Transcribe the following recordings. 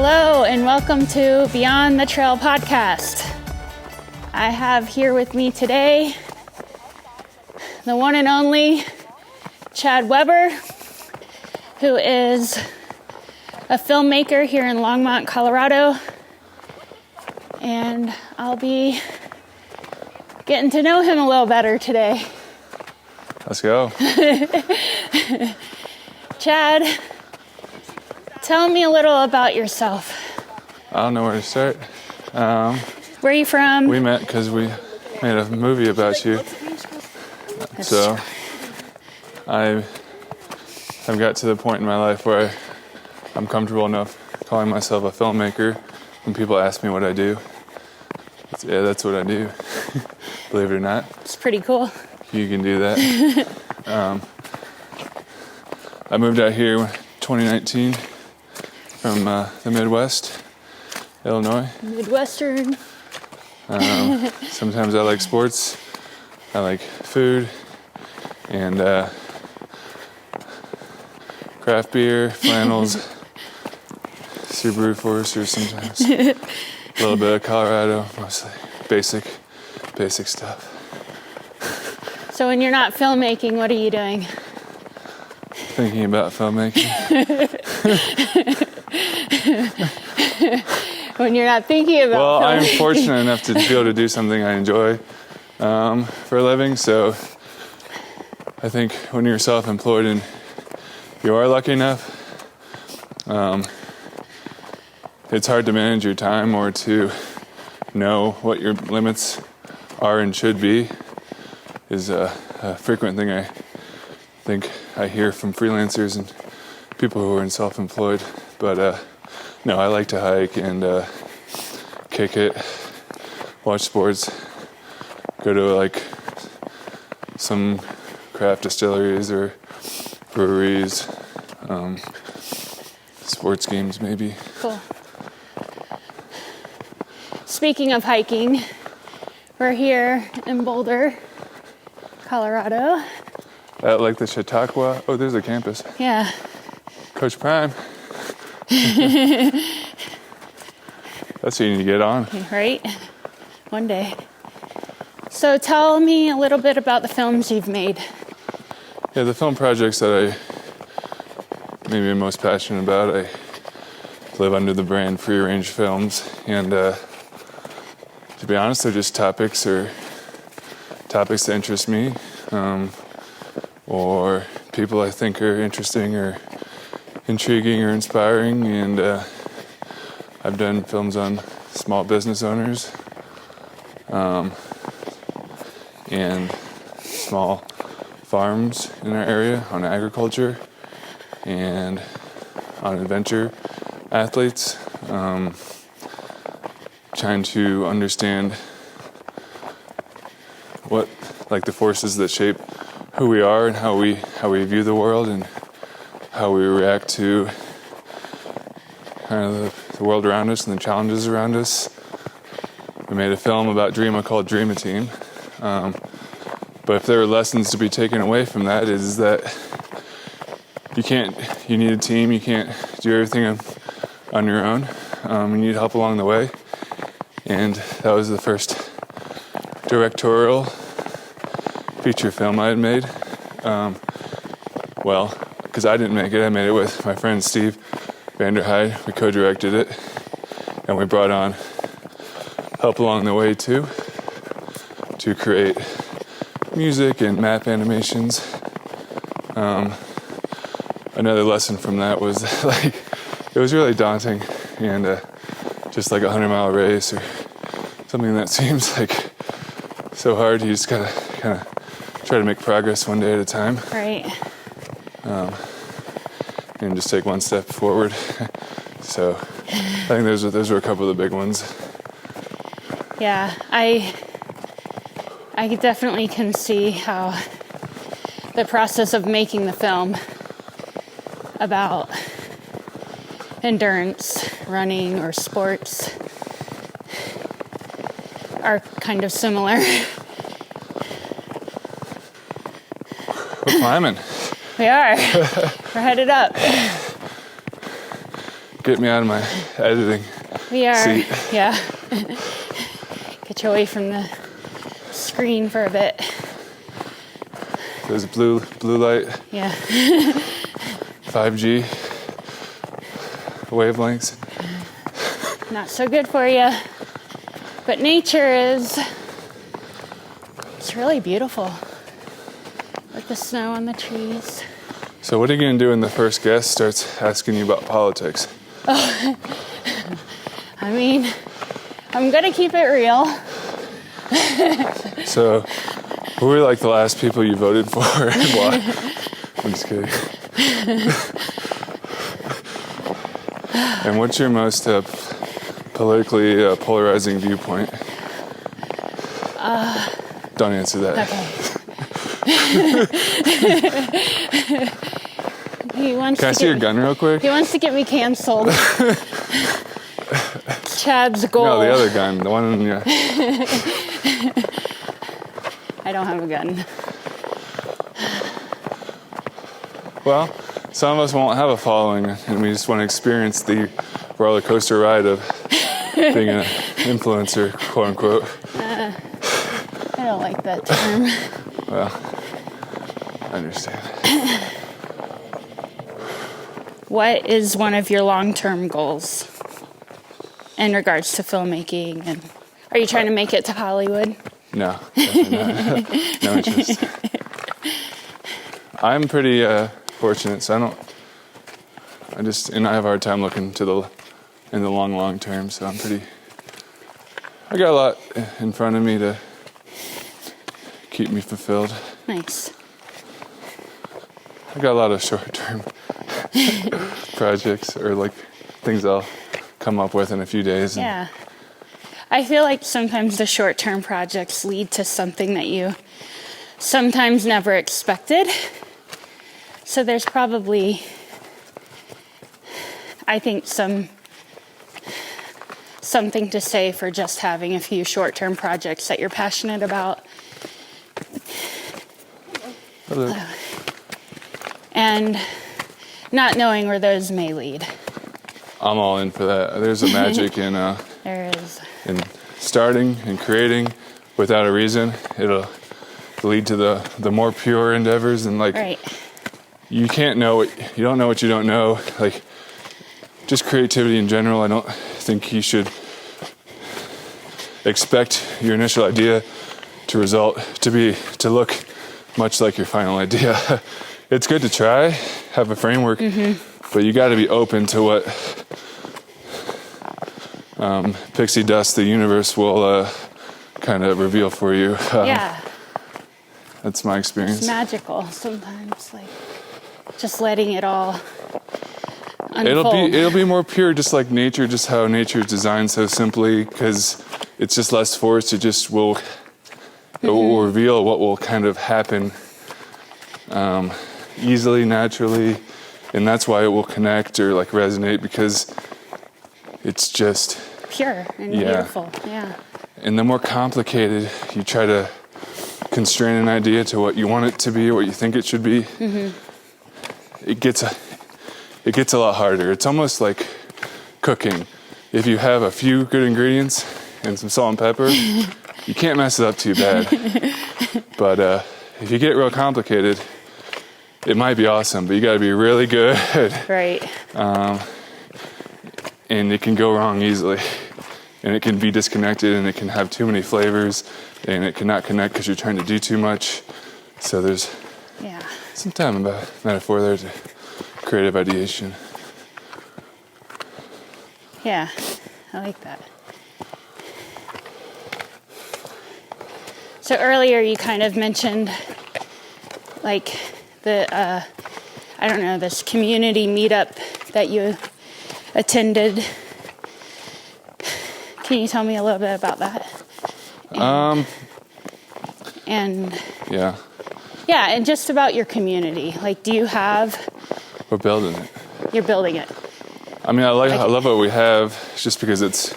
Hello and welcome to Beyond the Trail podcast. I have here with me today the one and only Chad Weber, who is a filmmaker here in Longmont, Colorado. And I'll be getting to know him a little better today. Let's go. Chad, tell me a little about yourself. I don't know where to start. Where are you from? We met because we made a movie about you. So I've got to the point in my life where I'm comfortable enough calling myself a filmmaker when people ask me what I do. That's what I do. Believe it or not. It's pretty cool. You can do that. I moved out here in 2019 from the Midwest, Illinois. Midwestern. Sometimes I like sports, I like food, and craft beer, flannels, Subaru Foresters sometimes. A little bit of Colorado, mostly basic stuff. So when you're not filmmaking, what are you doing? Thinking about filmmaking. When you're not thinking about Well, filmmaking. I'm fortunate enough to be able to do something I enjoy for a living, so I think when you're self-employed and you are lucky enough, it's hard to manage your time or to know what your limits are and should be is a frequent thing I think I hear from freelancers and people who are in self-employed. But no, I like to hike and kick it, watch sports, go to like some craft distilleries or breweries, sports games maybe. Cool. Speaking of hiking, we're here in Boulder, Colorado. At like the Chautauqua. Oh, there's a campus. Yeah. Coach Prime. That's what you need to get on. Right? One day. So tell me a little bit about the films you've made. Yeah, the film projects that I maybe am most passionate about, I live under the brand Free Range Films, and to be honest, they're just topics that interest me, or people I think are interesting or intriguing or inspiring, and I've done films on small business owners and small farms in our area, on agriculture, and on adventure athletes, trying to understand what, like, the forces that shape who we are and how we view the world and how we react to kind of the world around us and the challenges around us. We made a film about Dreama called Dream a Team. But if there are lessons to be taken away from that, is that you need a team, you can't do everything on your own. You need help along the way. And that was the first directorial feature film I had made. Because I didn't make it, I made it with my friend Steve Vanderheide. We co-directed it, and we brought on help along the way too, to create music and map animations. Another lesson from that was like it was really daunting, and just like a 100-mile race or something that seems like so hard, you just gotta kind of try to make progress one day at a time. Right. And just take one step forward. So I think those were a couple of the big ones. Yeah, I definitely can see how the process of making the film about endurance, running, or sports are kind of similar. We're climbing. We are. We're headed up. get me out of my editing We are, seat. yeah. Get you away from the screen for a bit. There's a blue light, Yeah. 5G wavelengths. Not so good for you. But nature is, it's really beautiful. With the snow on the trees. So what are you going to do when the first guest starts asking you about politics? I mean, I'm going to keep it real. So who were like the last people you voted for and why? I'm just kidding. And what's your most politically polarizing viewpoint? Don't answer that. Okay. Can I see your gun real quick? He wants to get me canceled. Chad's goal. No, the other gun. The one in the... I don't have a gun. Well, some of us won't have a following, and we just want to experience the roller coaster ride of being an influencer, quote unquote. I don't like that term. Well, I understand. What is one of your long-term goals in regards to filmmaking? And are you trying to make it to Hollywood? No, definitely not. No interest. I'm pretty fortunate, so I have a hard time looking in the long term, so I got a lot in front of me to keep me fulfilled. Nice. I got a lot of short-term projects or like things I'll come up with in a few days. Yeah. I feel like sometimes the short-term projects lead to something that you sometimes never expected. So there's probably, I think, something to say for just having a few short-term projects that you're passionate about. Hello. And not knowing where those may lead. I'm all in for that. There's a magic in There is. in starting and creating without a reason. It'll lead to the more pure endeavors, and like Right. you don't know what you don't know. Like just creativity in general, I don't think you should expect your initial idea to look much like your final idea. It's good to try, have a framework, but you got to be open to what pixie dust the universe will kind of reveal for you. Yeah. That's my experience. It's magical sometimes, like just letting it all unfold. It'll be more pure, just like nature, just how nature is designed so simply, because it's just less forced. It will reveal what will kind of happen easily, naturally, and that's why it will connect or like resonate, because it's just Pure and beautiful. Yeah. And the more complicated you try to constrain an idea to what you want it to be or what you think it should be, it gets a lot harder. It's almost like cooking. If you have a few good ingredients and some salt and pepper, you can't mess it up too bad. But if you get real complicated, it might be awesome, but you got to be really good. Right. And it can go wrong easily. And it can be disconnected, and it can have too many flavors, and it cannot connect because you're trying to do too much. So there's some time about metaphor there to creative ideation. Yeah, I like that. So earlier you kind of mentioned like this community meetup that you attended. Can you tell me a little bit about that? And just about your community. Like, do you have? We're building it. You're building it. I mean, I love what we have, just because it's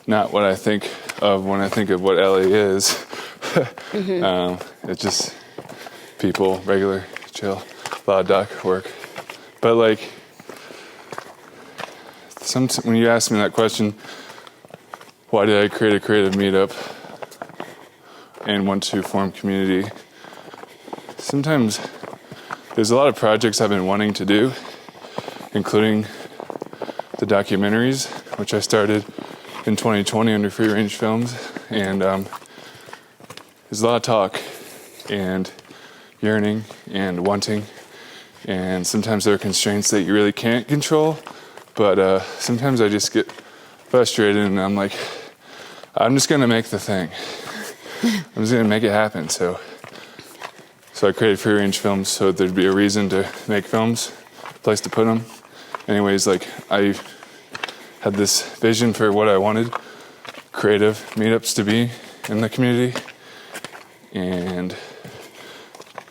not what I think of when I think of what LA is. It's just people, regular, chill, a lot of dock work. But like, when you ask me that question, why did I create a creative meetup and want to form community? Sometimes there's a lot of projects I've been wanting to do, including the documentaries, which I started in 2020 under Free Range Films, and there's a lot of talk and yearning and wanting, and sometimes there are constraints that you really can't control, but sometimes I just get frustrated and I'm like, I'm just gonna make the thing. I'm just gonna make it happen. So I created Free Range Films so there'd be a reason to make films, a place to put them. Anyways, like I had this vision for what I wanted creative meetups to be in the community, and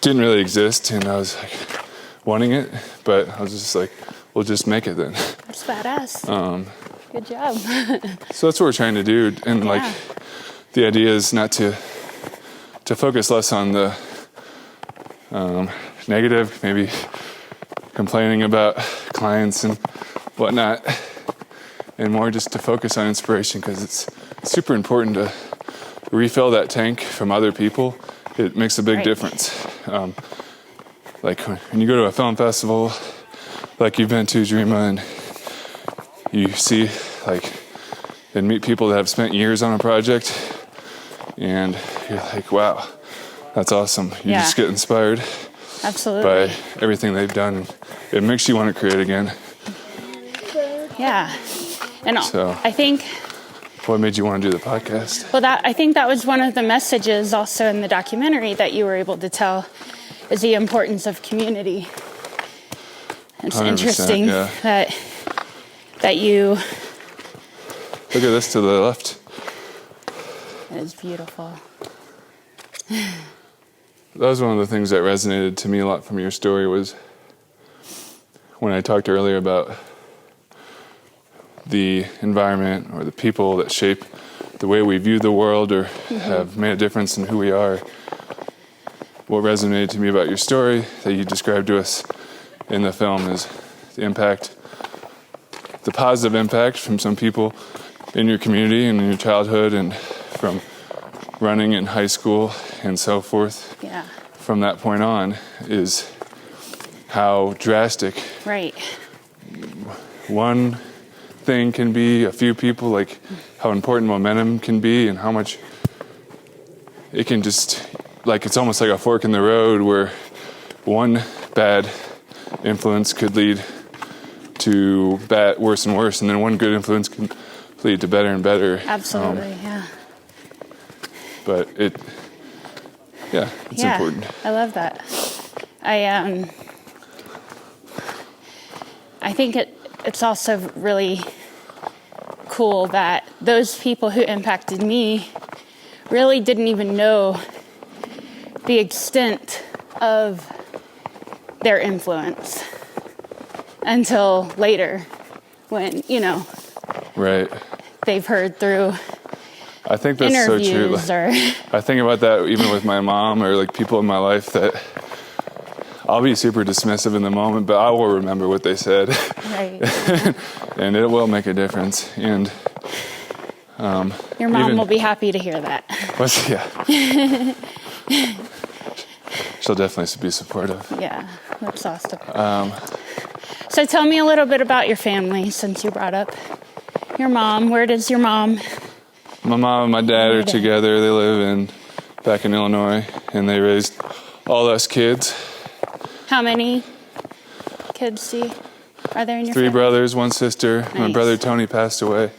didn't really exist, and I was like wanting it, but I was just like, we'll just make it then. That's badass. Good job. So that's what we're trying to do, and like the idea is not to focus less on the negative, maybe complaining about clients and whatnot, and more just to focus on inspiration, because it's super important to refill that tank from other people. It makes a big difference. Like when you go to a film festival, like you've been to, Dreama, and you see like and meet people that have spent years on a project, and you're like, wow, that's awesome. You just get inspired. Absolutely. By everything they've done. It makes you want to create again. Yeah. And so, I think... What made you want to do the podcast? Well, I think that was one of the messages also in the documentary that you were able to tell, is the importance of community. It's interesting that you... Look at this to the left. It is beautiful. That was one of the things that resonated to me a lot from your story, was when I talked earlier about the environment or the people that shape the way we view the world or have made a difference in who we are. What resonated to me about your story that you described to us in the film is the impact, the positive impact from some people in your community and in your childhood and from running in high school and so forth. Yeah. From that point on is how drastic one thing can be, a few people, like how important momentum can be and how much it can just, like it's almost like a fork in the road where one bad influence could lead to worse and worse, and then one good influence can lead to better and better. Absolutely, But it's important. I love that. I think it's also really cool that those people who impacted me really didn't even know the extent of their influence until later, when, they've heard through I think that's so true. I think about that even with my mom or like people in my life that I'll be super dismissive in the moment, but I will remember what they said. Right. And it will make a difference. And your mom will be happy to hear that. She'll definitely be supportive. Yeah, that's awesome. So tell me a little bit about your family, since you brought up your mom. Where does your mom... My mom and my dad are together. They live back in Illinois, and they raised all us kids. How many kids are there in your 3 family? brothers, 1 sister. Nice. My brother Tony passed away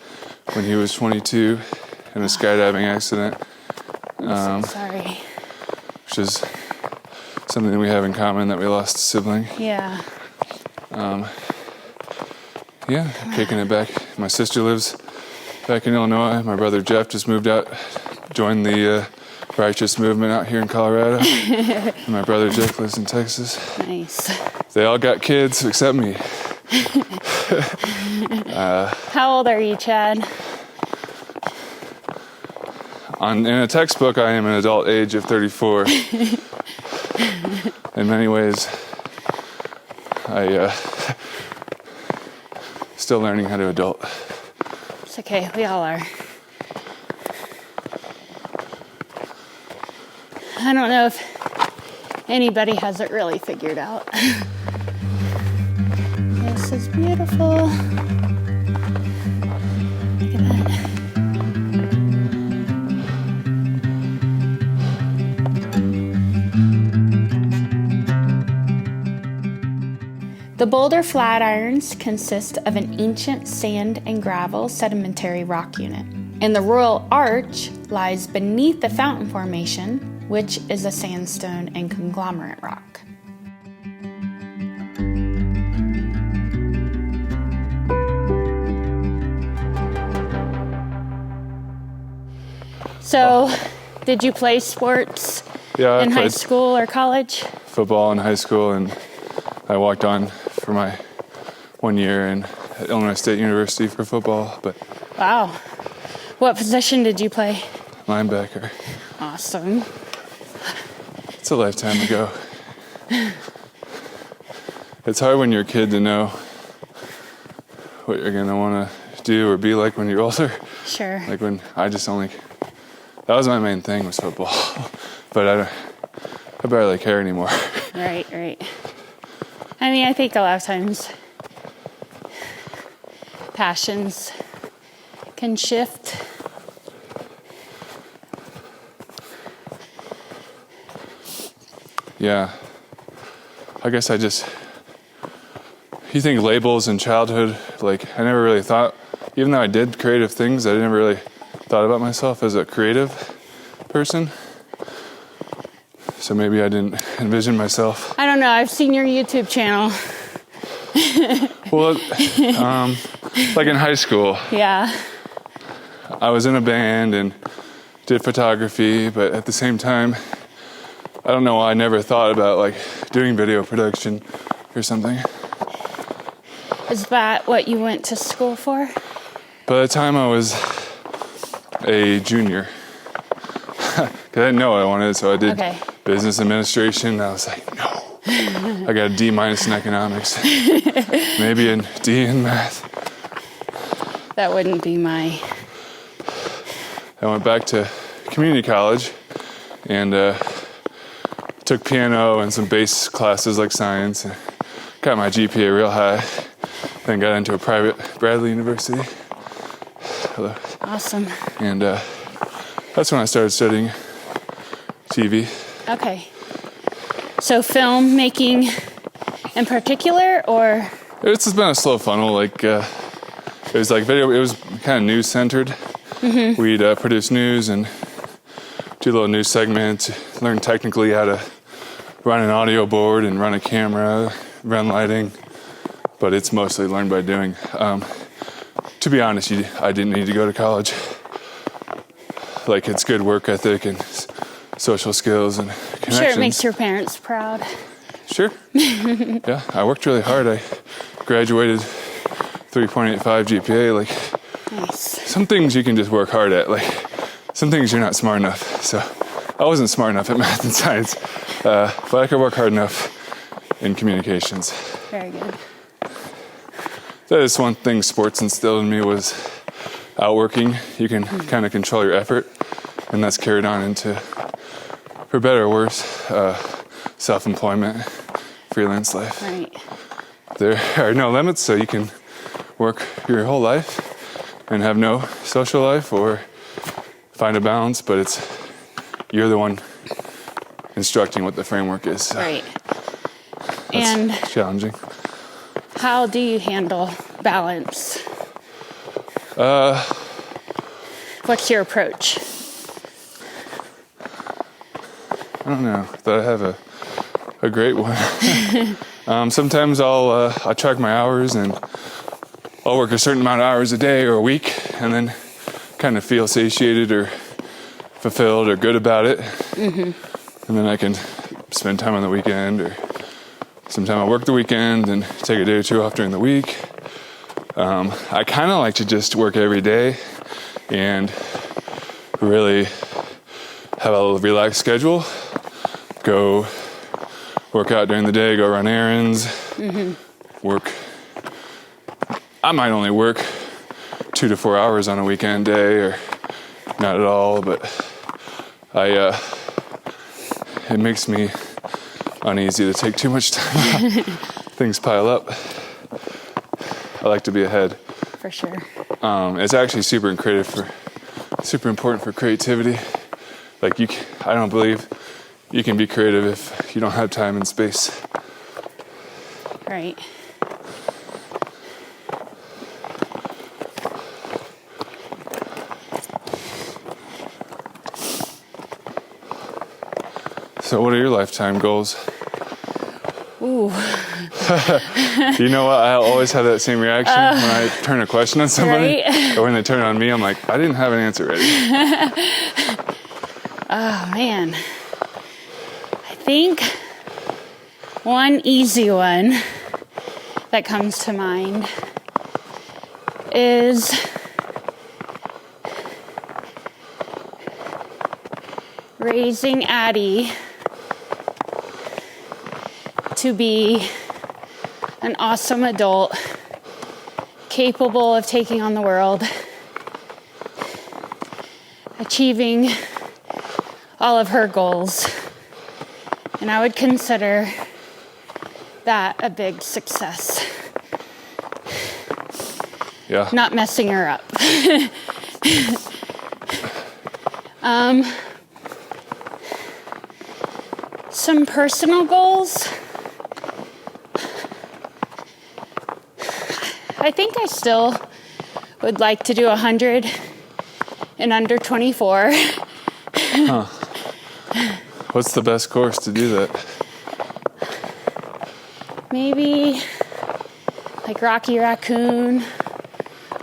when he was 22 in a skydiving accident. I'm so sorry. Which is something that we have in common, that we lost a sibling. Yeah. Kicking it back. My sister lives back in Illinois. My brother Jeff just moved out, joined the righteous movement out here in Colorado. And my brother Jake lives in Texas. Nice. They all got kids except me. How old are you, Chad? In a textbook, I am an adult age of 34. In many ways, I still learning how to adult. It's okay, we all are. I don't know if anybody has it really figured out. This is beautiful. Look at that. The Boulder Flatirons consist of an ancient sand and gravel sedimentary rock unit, and the Royal Arch lies beneath the Fountain Formation, which is a sandstone and conglomerate rock. So, did you play sports in high school or college? Football in high school, and I walked on for my 1 year at Illinois State University for football. But wow. What position did you play? Linebacker. Awesome. It's a lifetime ago. It's hard when you're a kid to know what you're gonna want to do or be like when you're older. Sure. Like when that was my main thing, was football. But I barely care anymore. Right. I mean, I think a lot of times passions can shift. Yeah. I guess you think labels in childhood, like I never really thought, even though I did creative things, I never really thought about myself as a creative person. So maybe I didn't envision myself. I don't know, I've seen your YouTube channel. Well, like in high school. Yeah. I was in a band and did photography, but at the same time, I don't know why I never thought about like doing video production or something. Is that what you went to school for? By the time I was a junior, because I didn't know what I wanted, so I did business administration. I was like, no, I got a D- in economics, maybe a D in math. That wouldn't be my... I went back to community college and took piano and some bass classes like science. And got my GPA real high. Then got into a private Bradley University. Hello. Awesome. And that's when I started studying TV. Okay. So filmmaking in particular, or? It's just been a slow funnel. Like it was like video. It was kind of news centered. Mm-hmm. We'd produce news and do a little news segment. Learn technically how to run an audio board and run a camera, run lighting. But it's mostly learned by doing. To be honest, I didn't need to go to college. Like, it's good work ethic and social skills and connections. I'm sure it makes your parents proud. Sure. Yeah, I worked really hard. I graduated 3.85 GPA. Like, nice. Some things you can just work hard at. Like, some things you're not smart enough. So I wasn't smart enough at math and science, but I could work hard enough in communications. Very good. That is one thing sports instilled in me, was outworking. You can kind of control your effort, and that's carried on into, for better or worse, self-employment, freelance life. Right. There are no limits, so you can work your whole life and have no social life or find a balance, but you're the one instructing what the framework is. So right. And challenging. How do you handle balance? What's your approach? I don't know that I have a great one. Sometimes I'll track my hours and I'll work a certain amount of hours a day or a week and then kind of feel satiated or fulfilled or good about it. Mm-hmm. And then I can spend time on the weekend, or sometimes I work the weekend and take a day or two off during the week. I kind of like to just work every day and really have a relaxed schedule. Go work out during the day, go run errands, work I might only work 2 to 4 hours on a weekend day, or not at all, but it makes me uneasy to take too much time. Things pile up. I like to be ahead. For sure. It's actually super important for creativity. Like I don't believe you can be creative if you don't have time and space. Right. So what are your lifetime goals? Ooh. You know what? I always have that same reaction when I turn a question on somebody. Right? Or when they turn it on me, I'm like, I didn't have an answer ready. Oh, man. I think one easy one that comes to mind is raising Addie to be an awesome adult, capable of taking on the world, achieving all of her goals. And I would consider that a big success. Yeah. Not messing her up. Some personal goals. I think I still would like to do 100 in under 24. Huh. What's the best course to do that? Maybe like Rocky Raccoon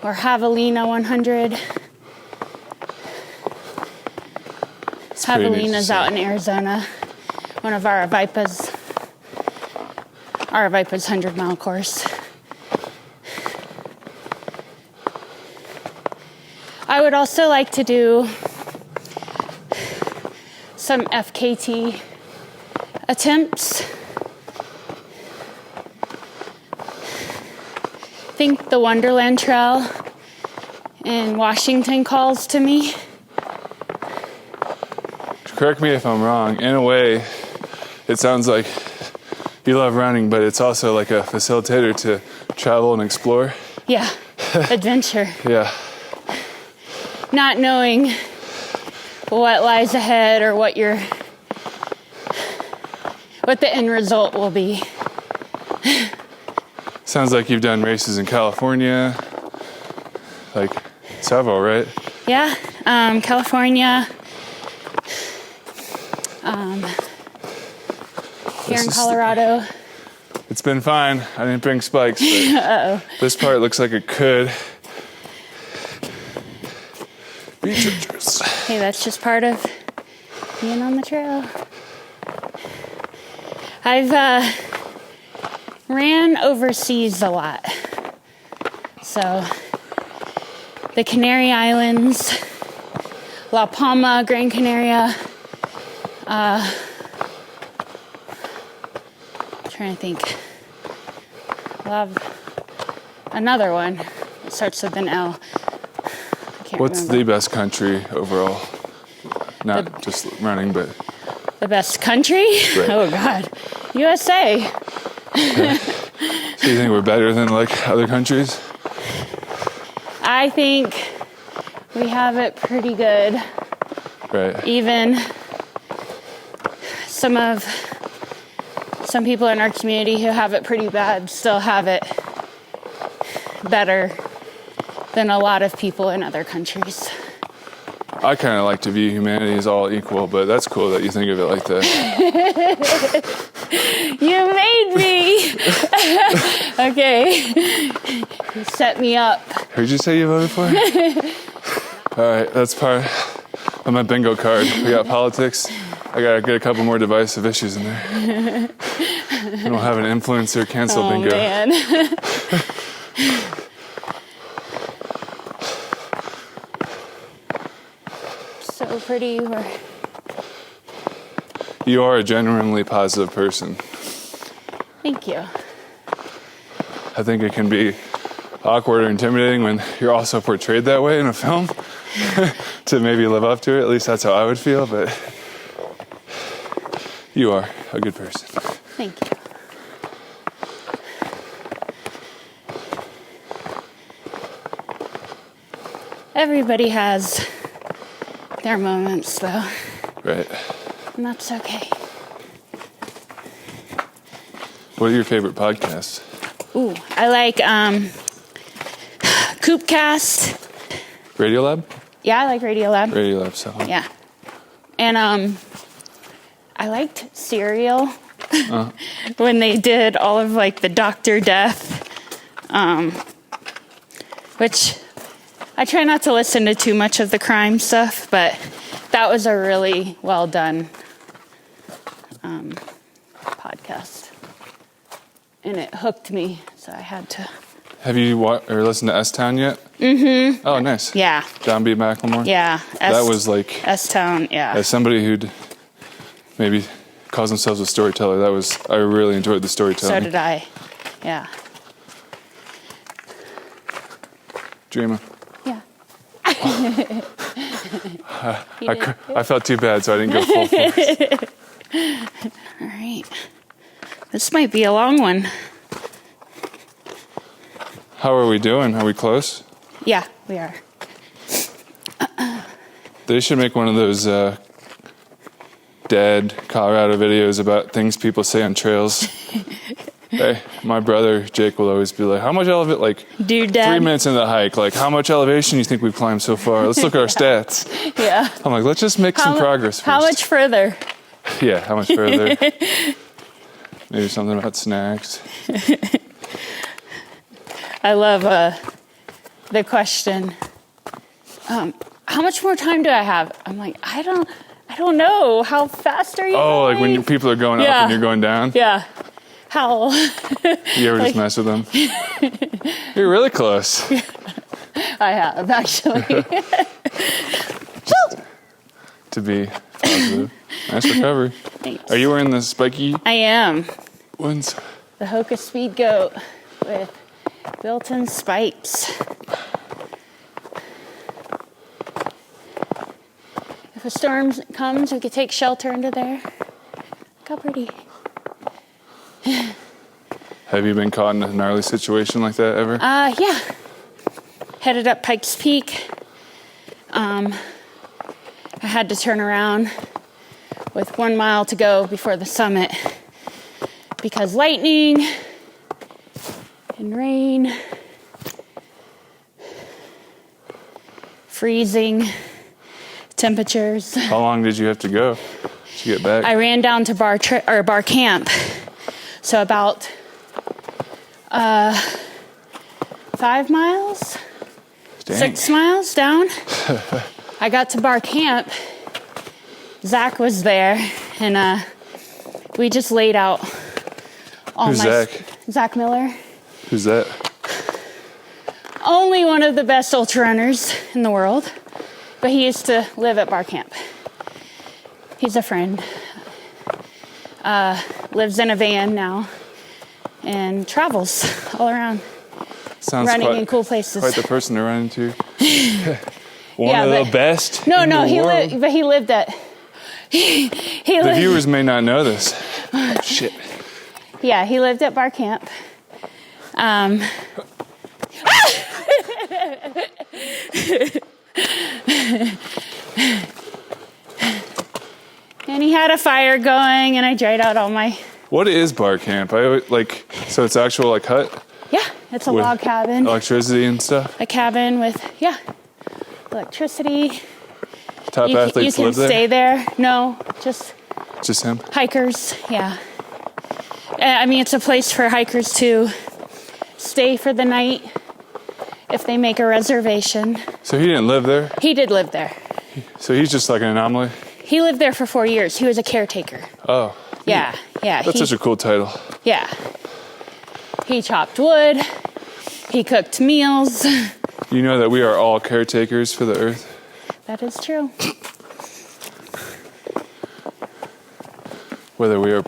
or Javelina 100. Javelina's out in Arizona. One of Aravipa's 100-mile course. I would also like to do some FKT attempts. I think the Wonderland Trail in Washington calls to me. Correct me if I'm wrong. In a way, it sounds like you love running, but it's also like a facilitator to travel and explore. Yeah, adventure. Yeah. Not knowing what lies ahead or what the end result will be. Sounds like you've done races in California, like several, right? Yeah, California, here in Colorado. It's been fine. I didn't bring spikes, but this part looks like it could be treacherous. Hey, that's just part of being on the trail. I've ran overseas a lot. So, the Canary Islands, La Palma, Gran Canaria. Trying to think. I'll have another one. It starts with an L. What's the best country overall? Not just running, but... The best country? Right. Oh, God. USA. Okay. So you think we're better than, like, other countries? I think we have it pretty good. Right. Even some people in our community who have it pretty bad still have it better than a lot of people in other countries. I kind of like to view humanity as all equal, but that's cool that you think of it like that. You made me! Okay. You set me up. Who'd you say you voted for? All right, that's part of my bingo card. We got politics. I gotta get a couple more divisive issues in there. We don't have an influencer cancel bingo. Oh, man. So pretty. You are a genuinely positive person. Thank you. I think it can be awkward or intimidating when you're also portrayed that way in a film to maybe live up to it. At least that's how I would feel, but you are a good person. Thank you. Everybody has their moments, though. Right. And that's okay. What are your favorite podcasts? Ooh, I like Coopcast. Radiolab? Yeah, I like Radiolab. Radiolab, so. Yeah. And I liked Serial when they did all of like the Dr. Death, which I try not to listen to too much of the crime stuff, but that was a really well done podcast. And it hooked me, so I had to. Have you listened to S-Town yet? Mm-hmm. Oh, nice. Yeah. John B. McLemore? Yeah. That was like... S-Town, yeah. As somebody who'd maybe calls themselves a storyteller, I really enjoyed the storytelling. So did I. Yeah. Dreamer. Yeah. I felt too bad, so I didn't go full force. All right. This might be a long one. How are we doing? Are we close? Yeah, we are. They should make one of those dead Colorado videos about things people say on trails. Hey, my brother Jake will always be like, how much elevation, like Dude, Dad. 3 minutes into the hike, like how much elevation do you think we've climbed so far? Let's look at our stats. Yeah. I'm like, let's just make some progress first. How much further? Yeah, how much further? Maybe something about snacks. I love the question, how much more time do I have? I'm like, I don't know. How fast are you Oh, going? like when people are going up and you're going down? Yeah. How? You ever just mess with them? You're really close. I have, actually. Just to be positive. Nice recovery. Thanks. Are you wearing the spiky I am. ones? The Hoka Speed Goat with built-in spikes. If a storm comes, we could take shelter under there. Look how pretty. Have you been caught in a gnarly situation like that ever? Yeah. Headed up Pikes Peak. I had to turn around with 1 mile to go before the summit because lightning and rain, freezing temperatures. How long did you have to go to get back? I ran down to bar camp, so about 5 miles, Dang. 6 miles down. I got to bar camp. Zach was there, and we just laid out all Who's Zach? Zach Miller. Who's that? Only one of the best ultra runners in the world, but he used to live at bar camp. He's a friend. Lives in a van now and travels all around. Sounds running quite, in cool places. Quite the person to run into. One of the best. No, in the he world. he lived at. The viewers may not know this. Oh, shit. Yeah, he lived at bar camp. And he had a fire going, and I dried out all my. What is bar camp? So it's actual like hut? Yeah, it's a With log cabin. Electricity and stuff? A cabin with, electricity. Top athletes you live can there? stay there. No, just him? hikers, yeah. I mean, it's a place for hikers to stay for the night if they make a reservation. So he didn't live there? He did live there. So he's just like an anomaly? He lived there for 4 years. He was a caretaker. Oh. Yeah. That's such a cool title. Yeah. He chopped wood. He cooked meals. You know that we are all caretakers for the earth? That is true. Whether we are...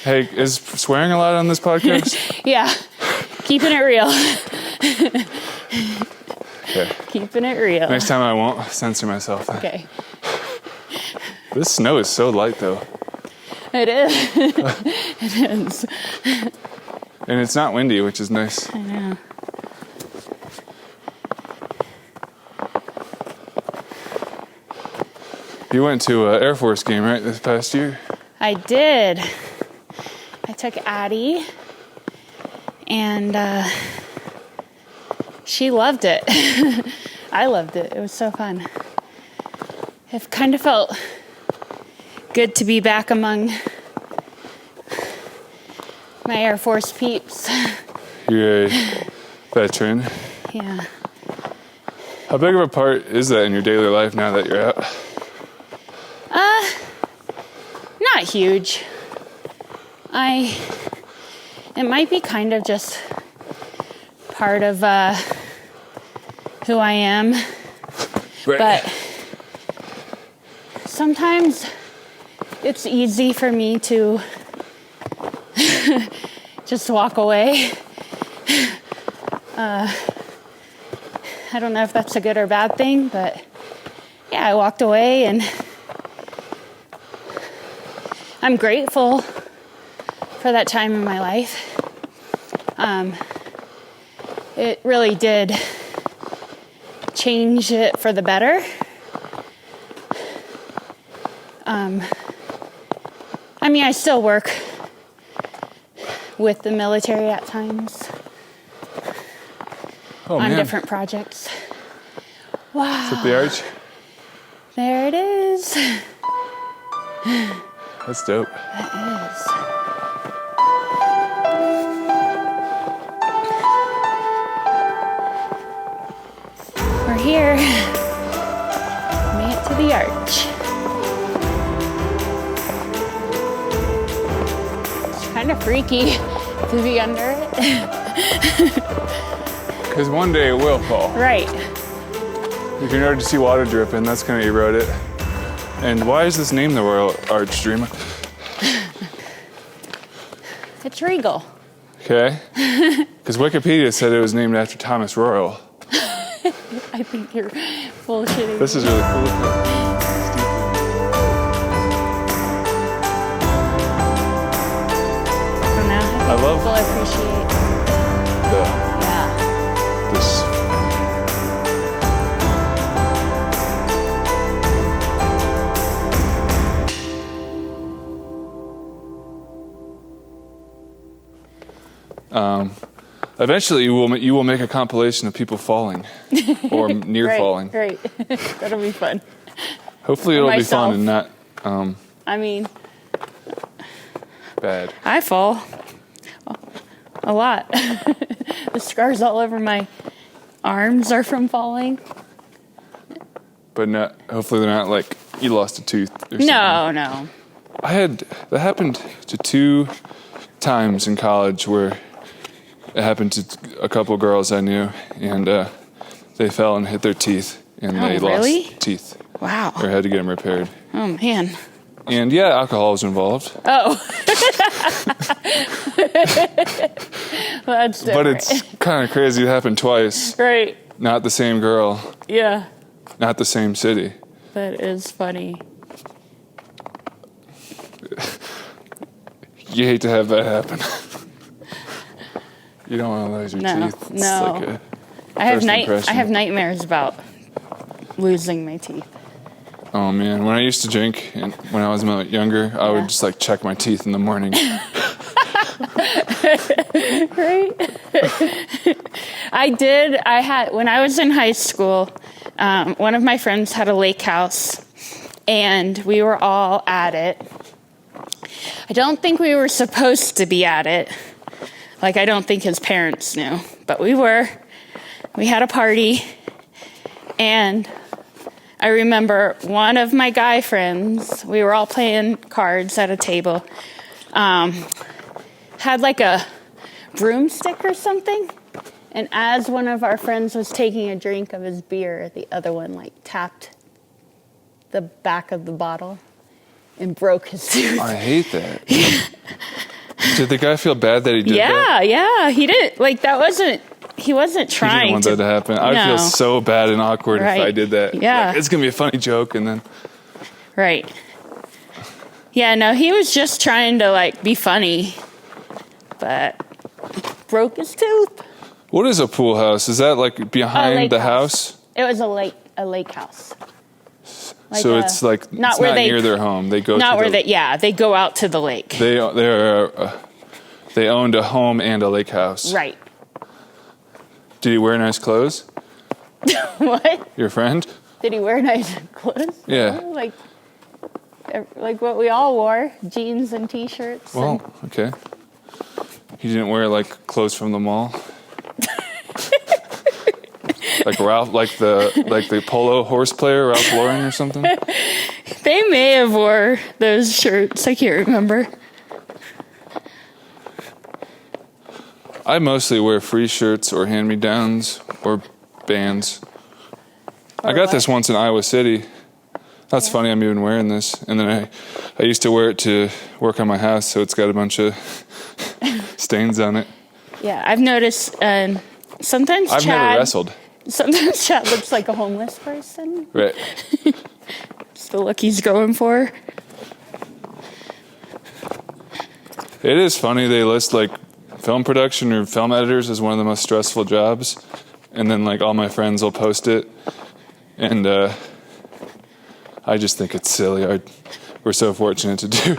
Hey, is swearing allowed on this podcast? Yeah. Keeping it real. Okay. Keeping it real. Next time I won't censor myself. Okay. This snow is so light, though. It is. It is. And it's not windy, which is nice. I know. You went to an Air Force game, right, this past year? I did. I took Addie, and she loved it. I loved it. It was so fun. It kind of felt good to be back among my Air Force peeps. You're a veteran. Yeah. How big of a part is that in your daily life now that you're out? Not huge. It might be kind of just part of who I am. Right. But sometimes it's easy for me to just walk away. I don't know if that's a good or bad thing, but yeah, I walked away, and I'm grateful for that time in my life. It really did change it for the better. I mean, I still work with the military at times on different projects. Wow. Is it the arch? There it is. That's dope. That is. We're here. Made it to the arch. It's kind of freaky to be under it. Because one day it will fall. Right. You can already see water dripping. That's going to erode it. And why is this named the Royal Arch, Dreamer? It's regal. Okay. Because Wikipedia said it was named after Thomas Royal. I think you're bullshitting. This is really cool. So now I love people appreciate. Yeah. this. Eventually, you will make a compilation of people falling or near Right, falling. Right. That'll be fun. Hopefully, it'll be fun and not I mean, bad. I fall a lot. The scars all over my arms are from falling. But not. Hopefully, they're not like you lost a tooth or something. No. That happened to 2 times in college where it happened to a couple girls I knew, and they fell and hit their teeth, and they really? lost teeth. Wow. Or had to get them repaired. Oh, man. And yeah, alcohol was involved. Oh. Well, that's different. But it's kind of crazy it happened twice. Right. Not the same girl. Yeah. Not the same city. That is funny. You hate to have that happen. You don't want to lose your teeth. It's No. like a I have first impression. I have nightmares about losing my teeth. Oh man, when I used to drink and when I was younger, I would just like check my teeth in the morning. Right? When I was in high school, one of my friends had a lake house, and we were all at it. I don't think we were supposed to be at it. Like, I don't think his parents knew, but we were. We had a party, and I remember one of my guy friends, we were all playing cards at a table, had like a broomstick or something, and as one of our friends was taking a drink of his beer, the other one like tapped the back of the bottle and broke his tooth. I hate that. Did the guy feel bad that he did that? Yeah. He didn't, like, he wasn't trying He didn't want that to happen. I would feel so bad and awkward if I did that. Yeah. Like, it's going to be a funny joke, and then... Right. Yeah, no, he was just trying to, like, be funny, but broke his tooth. What is a pool house? Is that, like, behind the house? It was a lake house. Like so it's, like, not it's where not they, near their home. They go not to where they go out to the lake. They owned a home and a lake house. Right. Did he wear nice clothes? What? Your friend? Did he wear nice clothes? Yeah. Like what we all wore, jeans and t-shirts. Well, okay. He didn't wear, like, clothes from the mall? Like Ralph, like the polo horse player, Ralph Lauren or something? They may have wore those shirts. I can't remember. I mostly wear free shirts or hand-me-downs or bands. I got this once in Iowa City. That's funny, I'm even wearing this. And then I used to wear it to work on my house, so it's got a bunch of stains on it. Yeah, I've noticed sometimes I've never wrestled. Sometimes Chad looks like a homeless person. Right. It's the look he's going for. It is funny, they list, like, film production or film editors as one of the most stressful jobs. And then, like, all my friends will post it. And I just think it's silly. We're so fortunate to do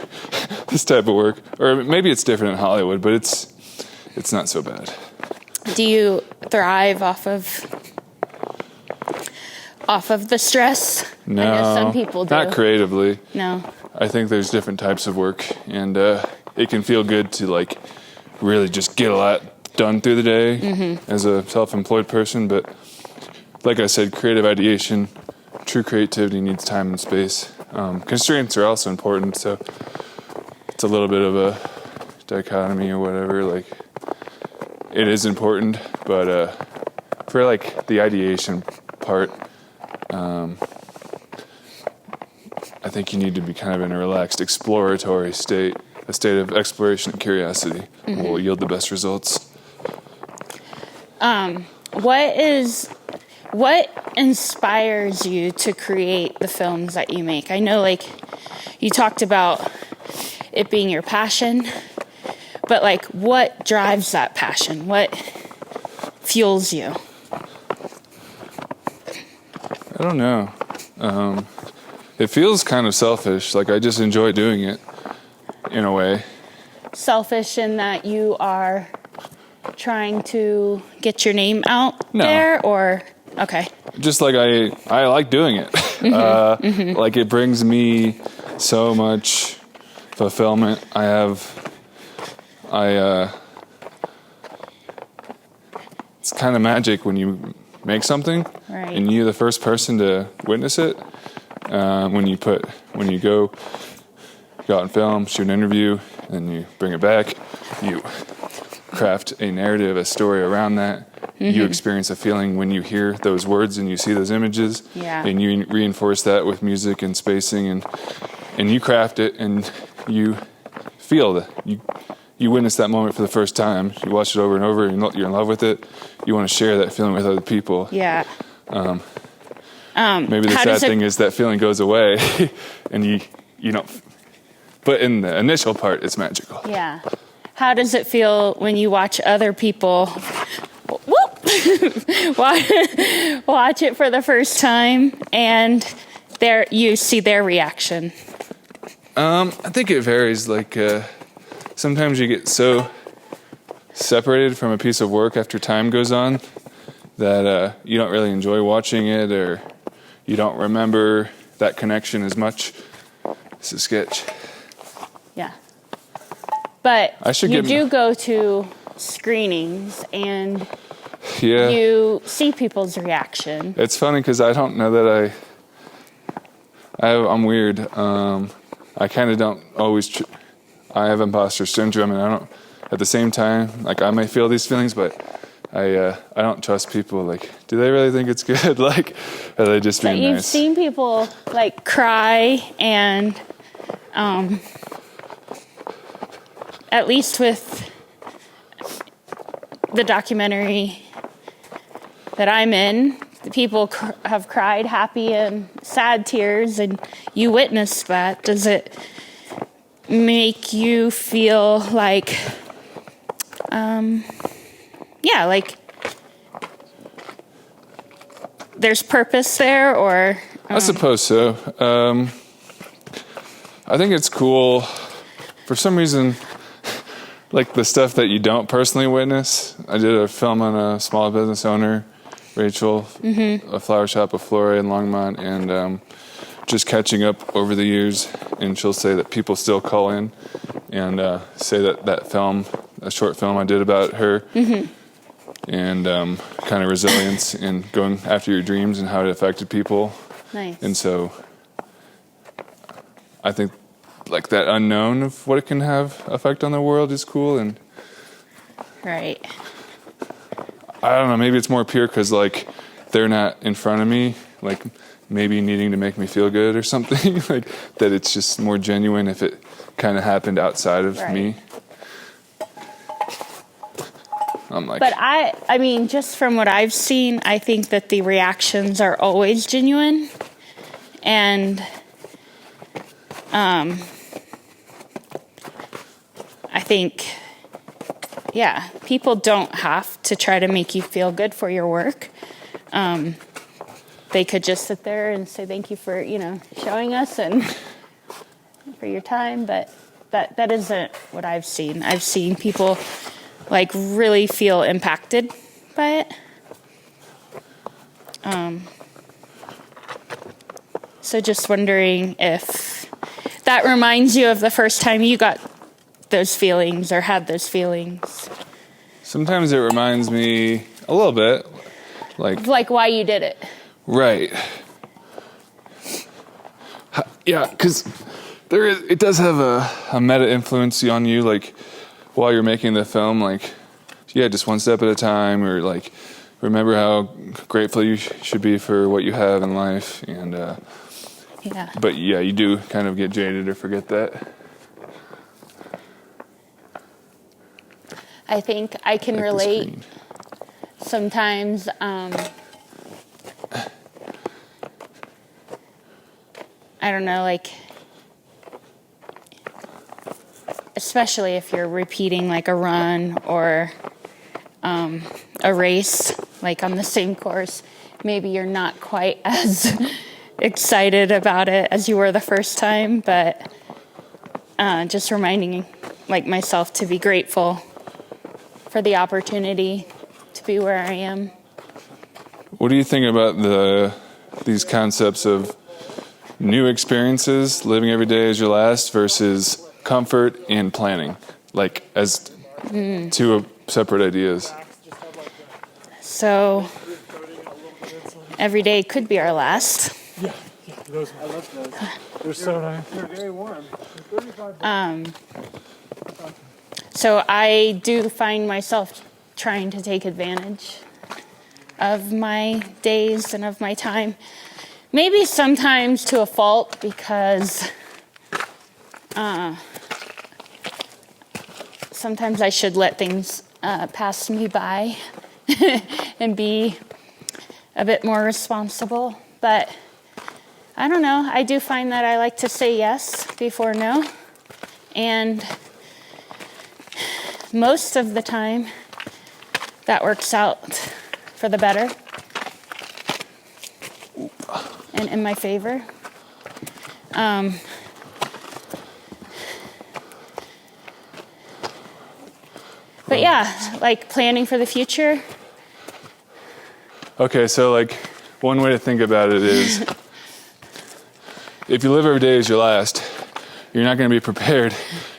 this type of work. Or maybe it's different in Hollywood, but it's not so bad. Do you thrive off of the stress? No, I know some people do. Not creatively. No. I think there's different types of work, and it can feel good to, like, really just get a lot done through the day as a self-employed person. But like I said, creative ideation, true creativity needs time and space. Constraints are also important, so it's a little bit of a dichotomy or whatever. Like, it is important, but for, like, the ideation part, I think you need to be kind of in a relaxed, exploratory state. A state of exploration and curiosity will yield the best results. What inspires you to create the films that you make? I know, like, you talked about it being your passion, but, like, what drives that passion? What fuels you? I don't know. It feels kind of selfish. Like, I just enjoy doing it in a way. Selfish in that you are trying to get your name out there, or okay? Just like I like doing it. Like, it brings me so much fulfillment. It's kind of magic when you make something, right, and you're the first person to witness it. When you go out and film, shoot an interview, and you bring it back, you craft a narrative, a story around that. You experience a feeling when you hear those words and you see those images, and you reinforce that with music and spacing, and you craft it, and you feel that you witness that moment for the first time. You watch it over and over, and you're in love with it. You want to share that feeling with other people. Yeah. Maybe the sad thing is that feeling goes away, and you don't. But in the initial part, it's magical. Yeah. How does it feel when you watch other people watch it for the first time and you see their reaction? I think it varies. Like, sometimes you get so separated from a piece of work after time goes on that you don't really enjoy watching it, or you don't remember that connection as much. It's a sketch. Yeah. But you do go to screenings and you see people's reaction. It's funny because I don't know that I'm weird. I kind of don't always. I have imposter syndrome, and I don't. At the same time, like, I may feel these feelings, but I don't trust people. Like, do they really think it's good? Like, are they just being nice? You've seen people, like, cry and at least with the documentary that I'm in, the people have cried happy and sad tears, and you witnessed that. Does it make you feel like, like there's purpose there, or? I suppose so. I think it's cool for some reason, like the stuff that you don't personally witness. I did a film on a small business owner, Rachel, a flower shop of Flora in Longmont, and just catching up over the years. And she'll say that people still call in and say that film, a short film I did about her, and kind of resilience and going after your dreams and how it affected people. Nice. And so I think like that unknown of what it can have effect on the world is cool. And right. I don't know, maybe it's more pure because like they're not in front of me, like maybe needing to make me feel good or something. Like that it's just more genuine if it kind of happened outside of me. I'm like, but I mean, just from what I've seen, I think that the reactions are always genuine. And I think, people don't have to try to make you feel good for your work. They could just sit there and say thank you for, showing us and for your time. But that isn't what I've seen. I've seen people like really feel impacted by it. So just wondering if that reminds you of the first time you got those feelings or had those feelings. Sometimes it reminds me a little bit, like why you did it. Right. Yeah, because it does have a meta influence on you, like while you're making the film, like just one step at a time, or like remember how grateful you should be for what you have in life, and but you do kind of get jaded or forget that. I think I can relate sometimes. I don't know, like, especially if you're repeating like a run or a race, like on the same course, maybe you're not quite as excited about it as you were the first time, but just reminding like myself to be grateful for the opportunity to be where I am. What do you think about these concepts of new experiences, living every day as your last, versus comfort and planning, like as two separate ideas? So every day could be our last. Yeah, those, I love those. They're so nice. They're very warm. So I do find myself trying to take advantage of my days and of my time. Maybe sometimes to a fault, because sometimes I should let things pass me by and be a bit more responsible. But I don't know. I do find that I like to say yes before no. And most of the time, that works out for the better and in my favor. But yeah, like planning for the future. Okay, so like one way to think about it is if you live every day as your last, you're not going to be prepared.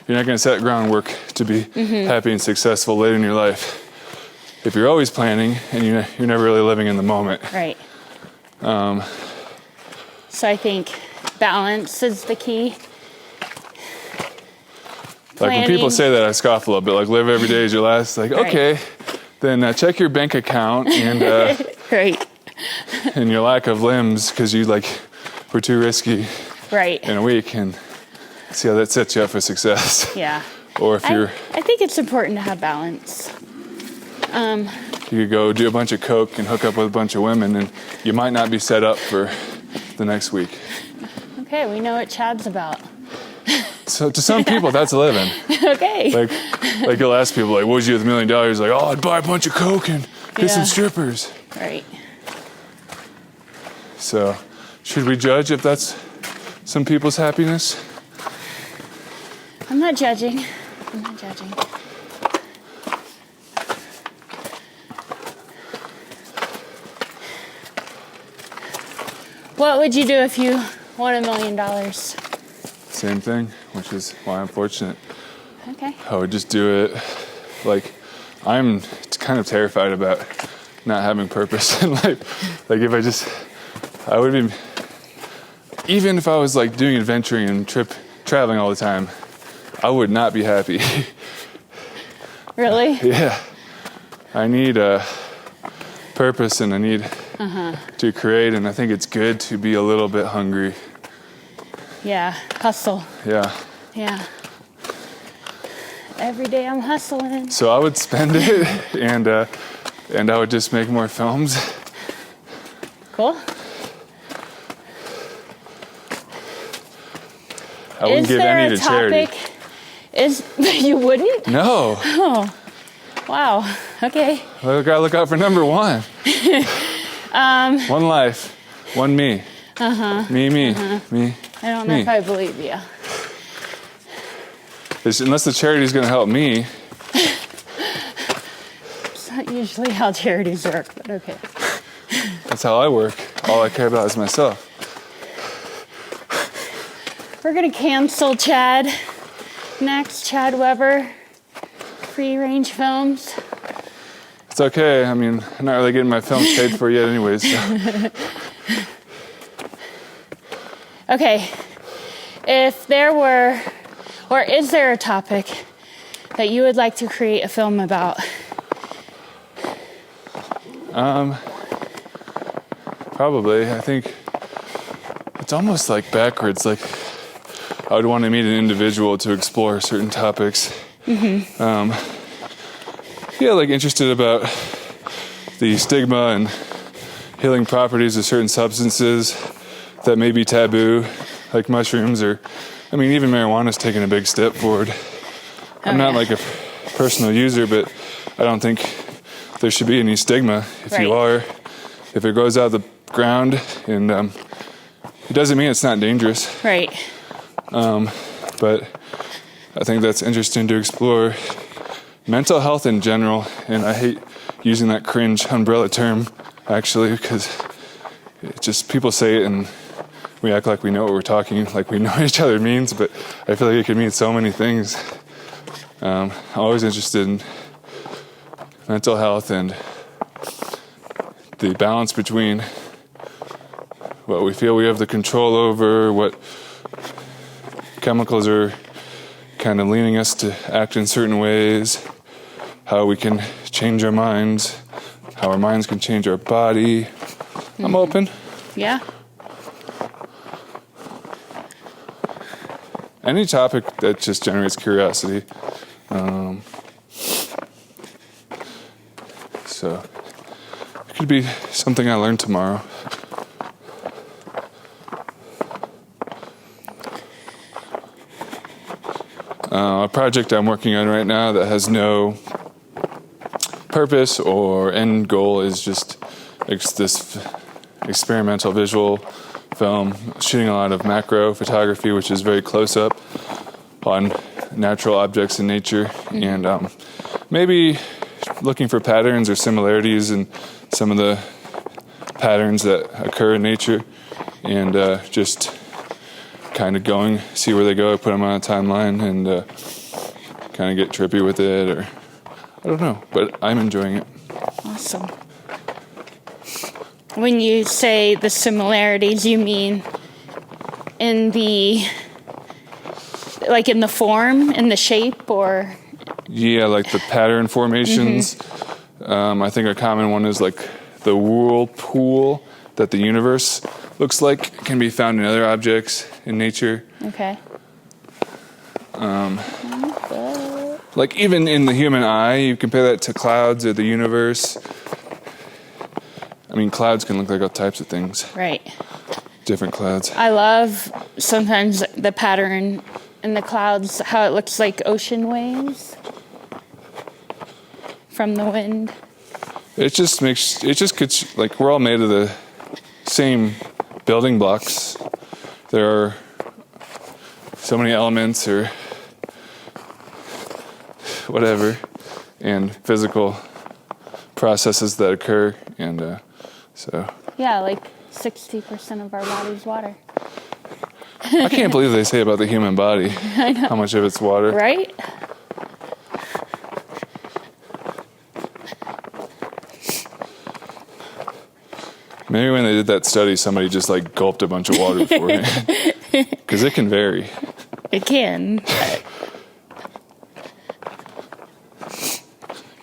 You're not going to set groundwork to be happy and successful later in your life. If you're always planning and you're never really living in the moment. Right. So I think balance is the key. Like when people say that, I scoff a little bit. Like live every day as your last. Like okay, then check your bank account and right. and your lack of limbs because you were too risky. Right. In a week, and see how that sets you up for success. Yeah. Or if you're... I think it's important to have balance. You could go do a bunch of coke and hook up with a bunch of women, and you might not be set up for the next week. Okay, we know what Chad's about. So to some people, that's a living. Okay. Like you'll ask people, like, what would you with $1 million? Like, oh, I'd buy a bunch of coke and get some strippers. Right. So should we judge if that's some people's happiness? I'm not judging. I'm not judging. What would you do if you won $1 million? Same thing, which is why I'm fortunate. Okay. I would just do it. Like, I'm kind of terrified about not having purpose in life. Like, if I would be, even if I was like doing adventuring and traveling all the time, I would not be happy. Really? Yeah. I need a purpose, and I need to create, and I think it's good to be a little bit hungry. Yeah, hustle. Yeah. Yeah. Every day I'm hustling. So I would spend it, and I would just make more films. Cool. I wouldn't give any to charity. You wouldn't? No. Oh, wow. Okay. I gotta look out for number one. One life, one me. Me. Me. I don't know if I believe you. Unless the charity's gonna help me. It's not usually how charities work, but okay. That's how I work. All I care about is myself. We're gonna cancel Chad. Next, Chad Weber, Free Range Films. It's okay. I mean, I'm not really getting my films paid for yet anyways. So. Okay, if there were, or is there a topic that you would like to create a film about? Probably. I think it's almost like backwards. Like, I would want to meet an individual to explore certain topics. Like interested about the stigma and healing properties of certain substances that may be taboo, like mushrooms, or, I mean, even marijuana's taken a big step forward. I'm not like a personal user, but I don't think there should be any stigma. If you are, if it goes out of the ground, and it doesn't mean it's not dangerous. Right. But I think that's interesting to explore. Mental health in general, and I hate using that cringe umbrella term, actually, because it just, people say it and we act like we know what we're talking, like we know what each other means, but I feel like it can mean so many things. I'm always interested in mental health and the balance between what we feel we have the control over, what chemicals are kind of leaning us to act in certain ways, how we can change our minds, how our minds can change our body. I'm open. Yeah. Any topic that just generates curiosity. So it could be something I learned tomorrow. A project I'm working on right now that has no purpose or end goal is just this experimental visual film, shooting a lot of macro photography, which is very close up on natural objects in nature, and maybe looking for patterns or similarities in some of the patterns that occur in nature, and just kind of see where they go, put them on a timeline, and kind of get trippy with it, or I don't know, but I'm enjoying it. Awesome. When you say the similarities, you mean in the form, in the shape, or? Yeah, like the pattern formations. I think a common one is like the whirlpool that the universe looks like. It can be found in other objects in nature. Okay. like even in the human eye, you compare that to clouds or the universe. I mean, clouds can look like all types of things. Right. Different clouds. I love sometimes the pattern in the clouds, how it looks like ocean waves from the wind. It just gets, like, we're all made of the same building blocks. There are so many elements or whatever, and physical processes that occur, and so. Yeah, like 60% of our body's water. I can't believe they say about the human body how much of it's water. Right? Maybe when they did that study, somebody just like gulped a bunch of water beforehand. Because it can vary. It can.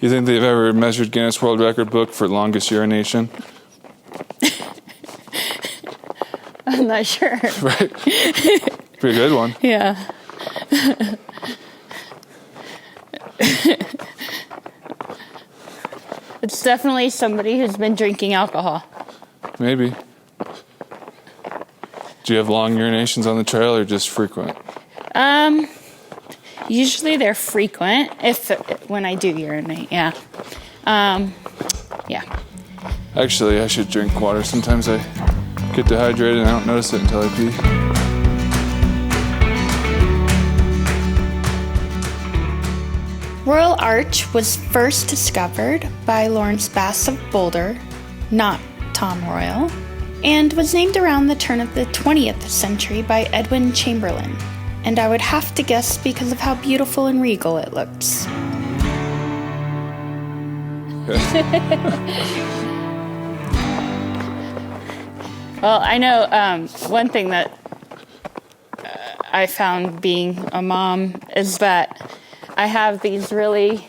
You think they've ever measured Guinness World Record book for longest urination? I'm not sure. Right? Be a good one. Yeah. It's definitely somebody who's been drinking alcohol. Maybe. Do you have long urinations on the trail or just frequent? Usually they're frequent when I do urinate, yeah. Yeah. Actually, I should drink water. Sometimes I get dehydrated and I don't notice it until I pee. Royal Arch was first discovered by Lawrence Bass of Boulder, not Tom Royal, and was named around the turn of the 20th century by Edwin Chamberlain. And I would have to guess because of how beautiful and regal it looks. Well, I know one thing that I found being a mom is that I have these really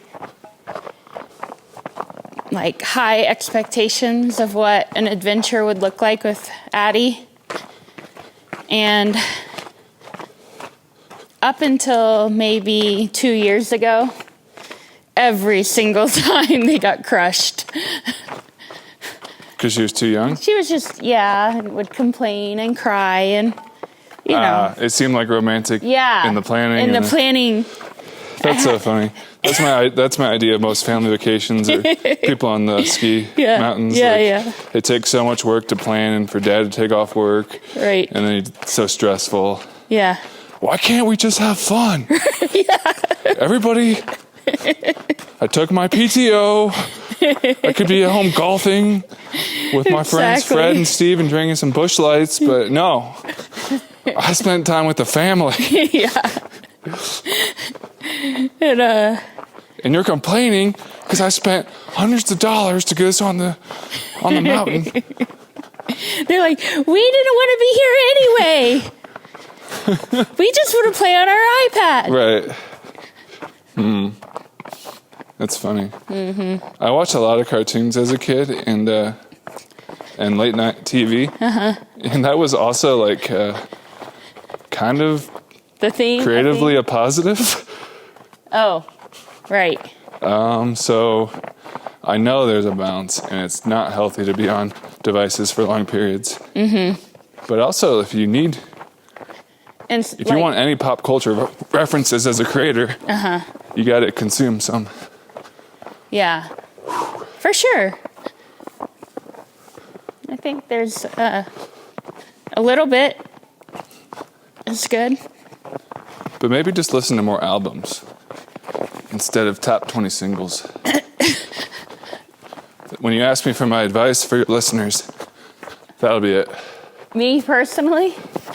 like high expectations of what an adventure would look like with Addie. And up until maybe 2 years ago, every single time they got crushed. Because she was too young? She was just, would complain and cry and, you know. It seemed like romantic Yeah. in the planning. In the planning. That's so funny. That's my idea of most family vacations or people on the ski mountains. It takes so much work to plan and for dad to take off work. Right. And then it's so stressful. Yeah. Why can't we just have fun? Everybody, I took my PTO. I could be at home golfing with my friends Fred and Steve and drinking some Busch Lights, but no. I spent time with the family. And you're complaining because I spent hundreds of dollars to get us on the mountain. They're like, we didn't want to be here anyway. We just want to play on our iPad. Right. That's funny. Mm-hmm. I watched a lot of cartoons as a kid and late night TV. And that was also like kind of the theme, creatively a positive. Oh, right. So I know there's a balance, and it's not healthy to be on devices for long periods. Mm-hmm. But also, if you need, if you want any pop culture references as a creator, you got to consume some. Yeah, for sure. I think there's a little bit is good. But maybe just listen to more albums instead of top 20 singles. When you ask me for my advice for your listeners, that'll be it. Me personally?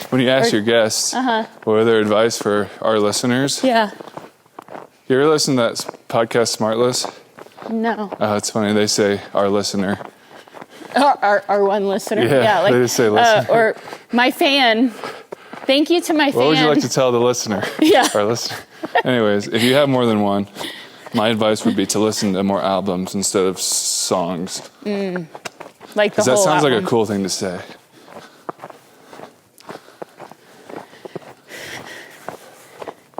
When you ask your guests what are their advice for our listeners. Yeah. You ever listen to that podcast Smartless? No. It's funny. They say our listener. Our one listener. Yeah, like, they just say listener. Or my fan. Thank you to my fan. What would you like to tell the listener? Yeah. Our listener. Anyways, if you have more than one, my advice would be to listen to more albums instead of songs. Like the whole Because that sounds album. like a cool thing to say.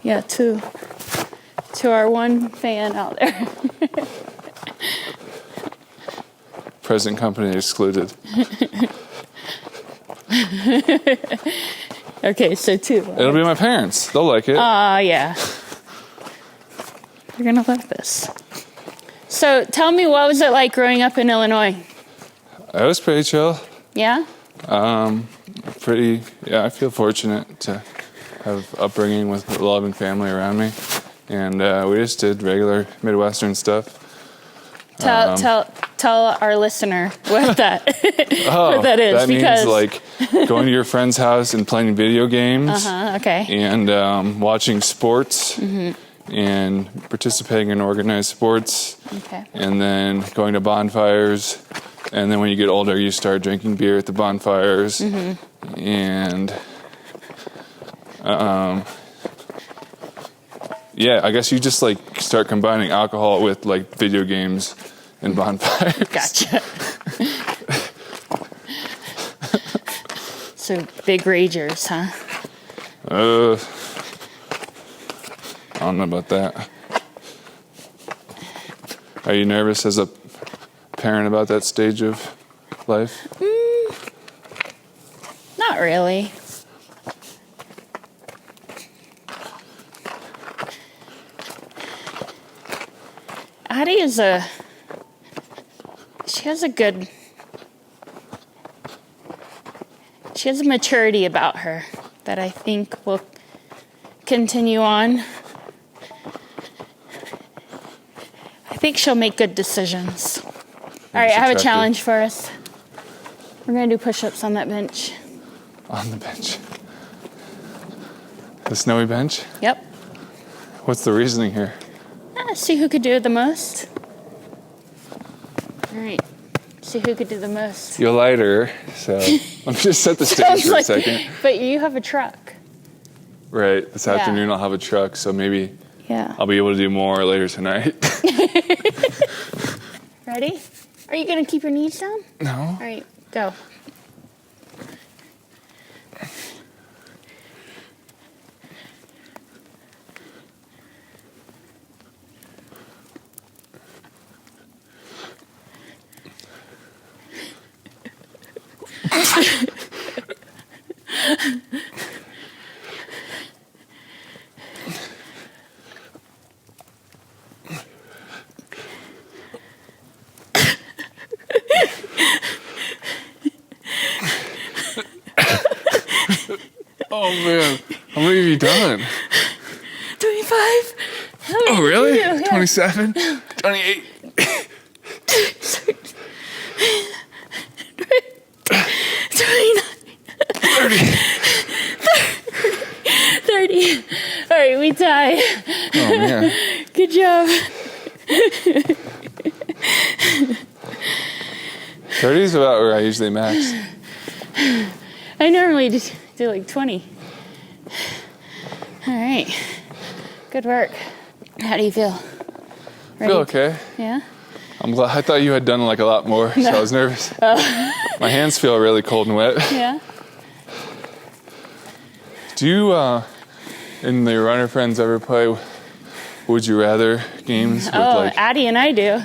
Yeah, to To our one fan out there. Present company excluded. Okay, so 2. It'll be my parents. They'll like it. Yeah. You're gonna love this. So tell me, what was it like growing up in Illinois? It was pretty chill. Yeah? I feel fortunate to have upbringing with a loving family around me. And we just did regular Midwestern stuff. Tell our listener what that what that is. That means like going to your friend's house and playing video games. Okay. And watching sports. And participating in organized sports. Okay. And then going to bonfires. And then when you get older, you start drinking beer at the bonfires. And yeah, I guess you just like start combining alcohol with like video games and bonfires. Gotcha. So big ragers, huh? I don't know about that. Are you nervous as a parent about that stage of life? Not really. Addie she has a maturity about her that I think will continue on. I think she'll make good decisions. All right, I have a challenge for us. We're going to do push-ups on that bench. On the bench. The snowy bench? Yep. What's the reasoning here? See who could do it the most. All right. See who could do the most. You're lighter, so let me just set the stage for a second. But you have a truck. Right. This afternoon I'll have a truck, so maybe I'll be able to do more later tonight. Ready? Are you going to keep your knees down? No. All right, go. Oh man, how many have you done? 25. Oh really? Yeah. 27? 28? 30. All right, we tie. Oh man. Good job. 30 is about where I usually max. I normally just do like 20. All right. Good work. How do you feel? I feel okay. Yeah? I'm glad. I thought you had done like a lot more, so I was nervous. My hands feel really cold and wet. Yeah? Do you and your runner friends ever play Would You Rather games? With, Addie and I do.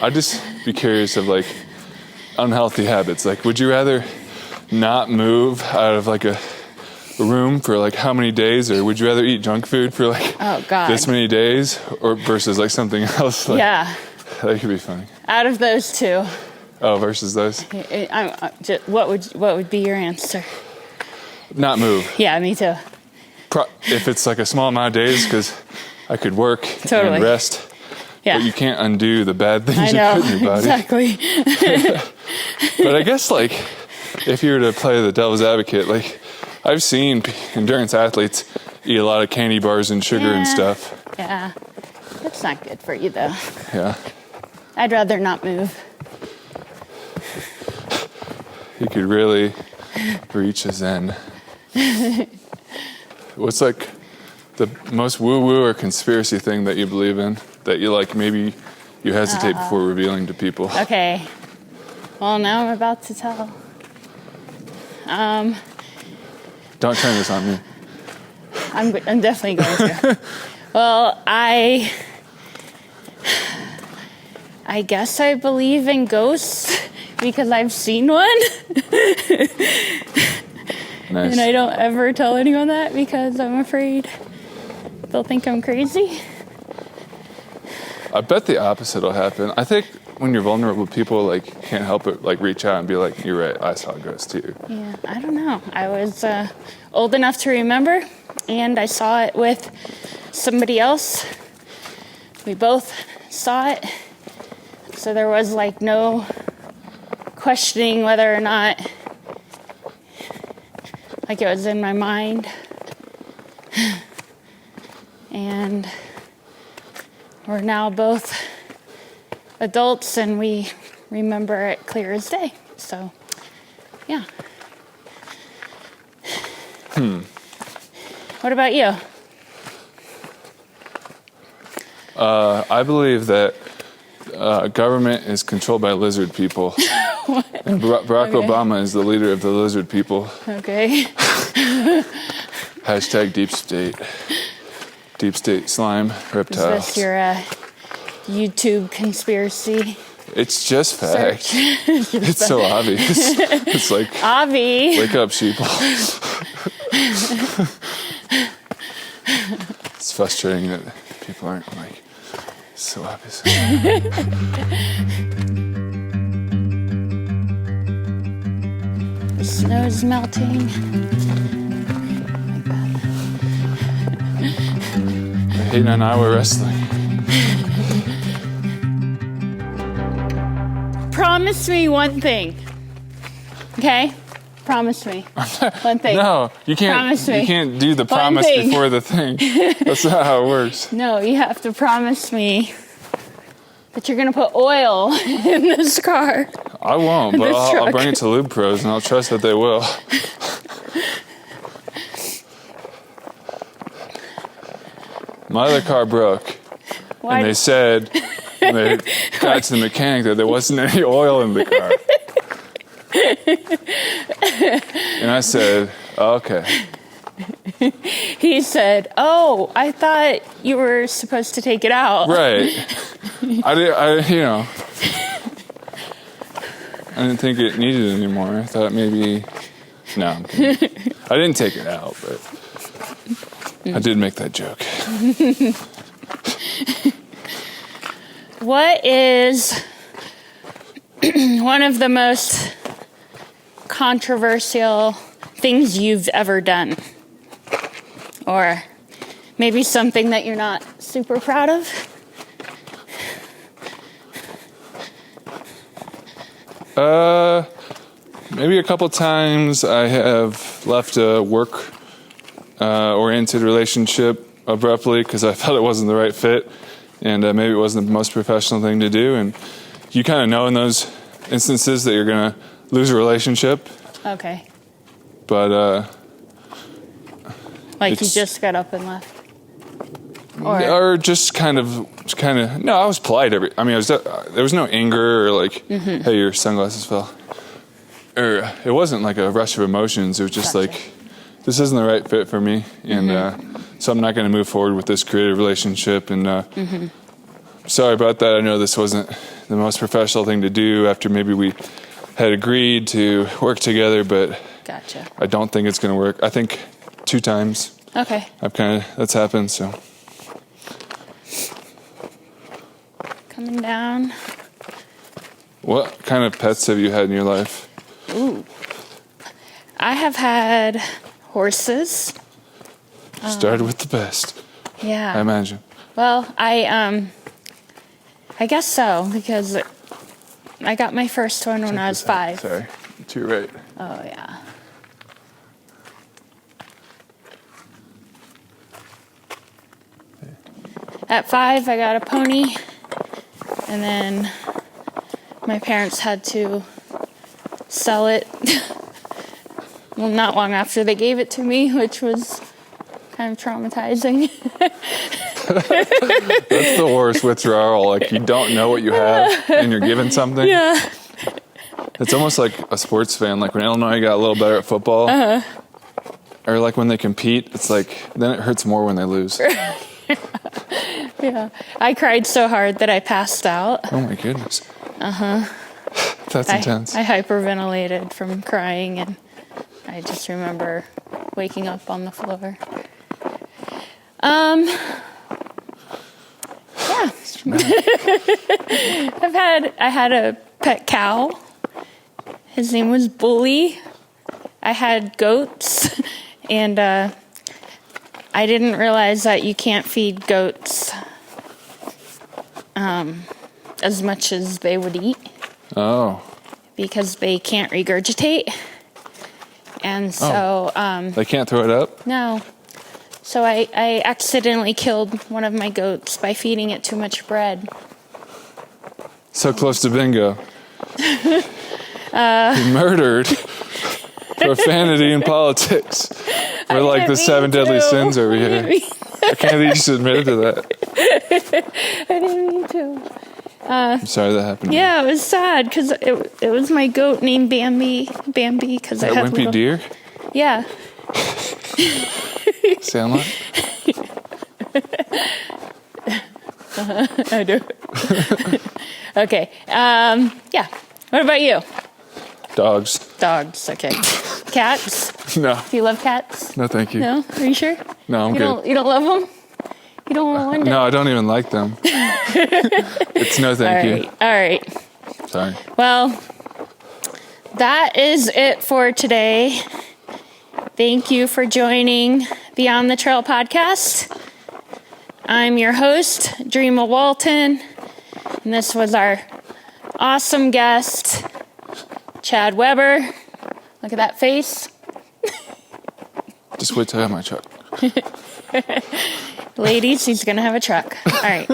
I'd just be curious of like unhealthy habits. Like, would you rather not move out of like a room for like how many days, or would you rather eat junk food for like this many days, or versus like something else? Like, yeah. That could be funny. Out of those two. Oh, versus those? What would be your answer? Not move. Yeah, me too. If it's like a small amount of days, because I could work and rest. Yeah. But you can't undo the bad things you put in your body. Exactly. But I guess like if you were to play the devil's advocate, like I've seen endurance athletes eat a lot of candy bars and sugar and stuff. Yeah. That's not good for you though. Yeah. I'd rather not move. You could really reach a zen. What's like the most woo-woo or conspiracy thing that you believe in that you like maybe you hesitate before revealing to people? Okay. Well, now I'm about to tell. Don't turn this on me. I'm definitely going to. Well, I guess I believe in ghosts because I've seen one. Nice. And I don't ever tell anyone that because I'm afraid they'll think I'm crazy. I bet the opposite will happen. I think when you're vulnerable, people like can't help it, like reach out and be like, "You're right, I saw a ghost too." Yeah, I don't know. I was old enough to remember, and I saw it with somebody else. We both saw it, so there was like no questioning whether or not like it was in my mind. And we're now both adults and we remember it clear as day. So, yeah. What about you? I believe that government is controlled by lizard people. And Barack Obama is the leader of the lizard people. Okay. Hashtag deep state. Deep state slime reptiles. Is this your YouTube conspiracy? It's just fact. It's so obvious. It's like, Avi. wake up, sheeple. It's frustrating that people aren't like, so obvious. The snow's melting. Hating on Iowa wrestling. Promise me one thing. Okay? Promise me. One thing. No, you can't. Promise me. You can't do the One promise thing. before the thing. That's not how it works. No, you have to promise me that you're going to put oil in this car. I won't, but This I'll truck. bring it to Lube Pros and I'll trust that they will. My other car broke, Why? and they said when they got to the mechanic that there wasn't any oil in the car. And I said, okay. He said, "Oh, I thought you were supposed to take it out." Right. I didn't think it needed it anymore. I thought maybe, no, I'm kidding. I didn't take it out, but I did make that joke. What is one of the most controversial things you've ever done? Or maybe something that you're not super proud of? Maybe a couple times I have left a work-oriented relationship abruptly because I felt it wasn't the right fit, and maybe it wasn't the most professional thing to do. And you kind of know in those instances that you're going to lose a relationship. Okay. But Like you just got up and left? or just kind of. No, I was polite. There was no anger or like, hey, your sunglasses fell. Or it wasn't like a rush of emotions. It was just Gotcha. like, this isn't the right fit for me, and so I'm not going to move forward with this creative relationship. And sorry about that. I know this wasn't the most professional thing to do after maybe we had agreed to work together, but Gotcha. I don't think it's going to work. I think 2 times Okay. that's happened. So Coming down. what kind of pets have you had in your life? Ooh. I have had horses. Started with the best, I Yeah. imagine. Well, I guess so, because I got my first one when I was 5. Sorry, to your right. Oh, yeah. At 5, I got a pony, and then my parents had to sell it. Well, not long after they gave it to me, which was kind of traumatizing. That's the worst withdrawal. Like, you don't know what you have, and you're given something. Yeah. It's almost like a sports fan. Like when Illinois got a little better at football, or like when they compete, it's like then it hurts more when they lose. Yeah. I cried so hard that I passed out. Oh my goodness. That's intense. I hyperventilated from crying, and I just remember waking up on the floor. Yeah. I had a pet cow. His name was Bully. I had goats, and I didn't realize that you can't feed goats as much as they would eat. Oh. Because they can't regurgitate. And so... They can't throw it up? No. So I accidentally killed one of my goats by feeding it too much bread. So close to bingo. You murdered. Profanity in politics. We're like the 7 deadly sins over here. I can't believe you just admitted to that. I didn't mean to. I'm sorry that happened. Yeah, it was sad because it was my goat named Bambi. Bambi, because I That had wimpy little... deer? Yeah. Sound like? I do. Okay. Yeah. What about you? Dogs. Dogs. Okay. Cats? No. Do you love cats? No, thank you. No? Are you sure? No, I'm good. You don't love them? You don't want one? No, I don't even like them. It's no thank you. All right. Sorry. Well, that is it for today. Thank you for joining Beyond the Trail podcast. I'm your host, Dreama Walton, and this was our awesome guest, Chad Weber. Look at that face. Just wait till I have my truck. Ladies, he's going to have a truck. All right.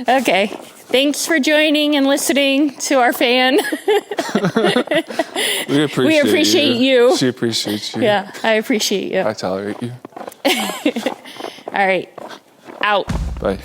Okay. Thanks for joining and listening to our fan. We appreciate you. She appreciates you. Yeah, I appreciate you. I tolerate you. All right. Out. Bye.